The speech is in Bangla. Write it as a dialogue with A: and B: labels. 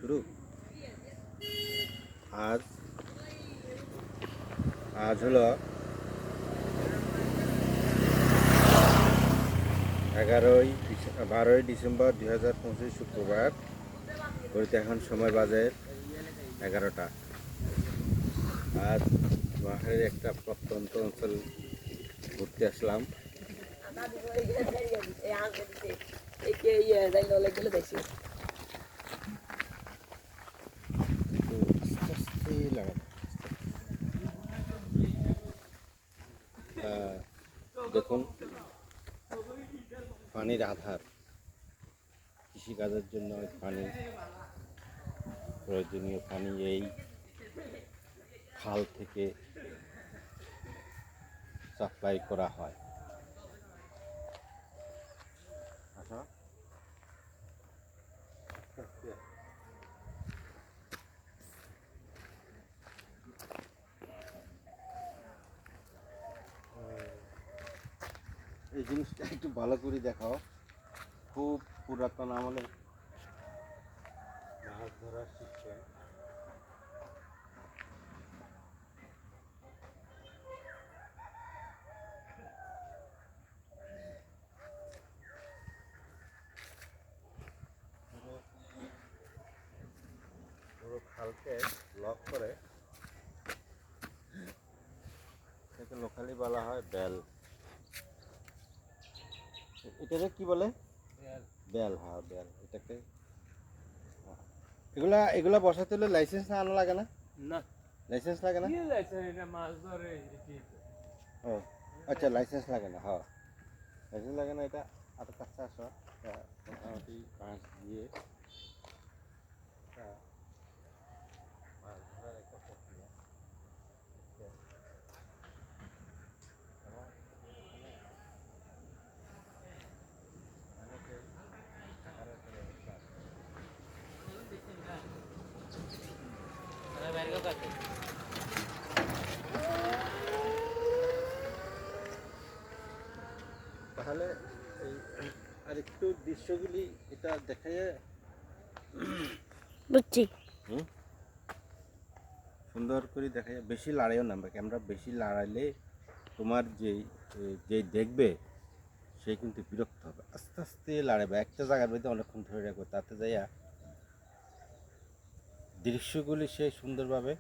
A: শুরু। আজ আজ হলো 12ই ডিসেম্বর 2025 শুক্রবার। ঘড়িতে এখন সময় বাজে 11টা। আজ নোয়াখালীর একটা প্রত্যন্ত অঞ্চল ঘুরতে আসলাম। দেখুন, পানির আধার। কৃষিকাজের জন্য পানি, প্রয়োজনীয় পানি এই খাল থেকে সাপ্লাই করা হয়। আচ্ছা, এই জিনিসটা একটু ভালো করে দেখাও। খুব পুরাতন আমলে মাছ ধরার সিস্টেম। পুরো খালকে লক করে এটাকে লোকালি বলা হয় বেল। এটাকে কি বলে? বেল। হ্যাঁ, বেল। এটাকে এগুলা বসাতে হলে লাইসেন্স না আনা লাগে না?
B: না,
A: লাইসেন্স লাগে না?
B: কি লাইসেন্স? এটা মাছ ধরে
A: ও আচ্ছা, লাইসেন্স লাগে না। হ্যাঁ, লাইসেন্স লাগে না। এটা আরো কাছে আসো। মোটামুটি মাছ দিয়ে মাছ ধরার একটা প্রক্রিয়া। তাহলে এই আর একটু দৃশ্যগুলি এটা দেখা যায়।
C: বুঝছি।
A: সুন্দর করে দেখা যায়। বেশি লাড়াইও না, ক্যামেরা বেশি লাড়াইলে তোমার যে দেখবে সে কিন্তু বিরক্ত হবে। আস্তে আস্তে লাড়াবে, একটা জায়গার মধ্যে অনেকক্ষণ ধরে রাখবে, তাতে যাইয়া দৃশ্যগুলি সে সুন্দরভাবে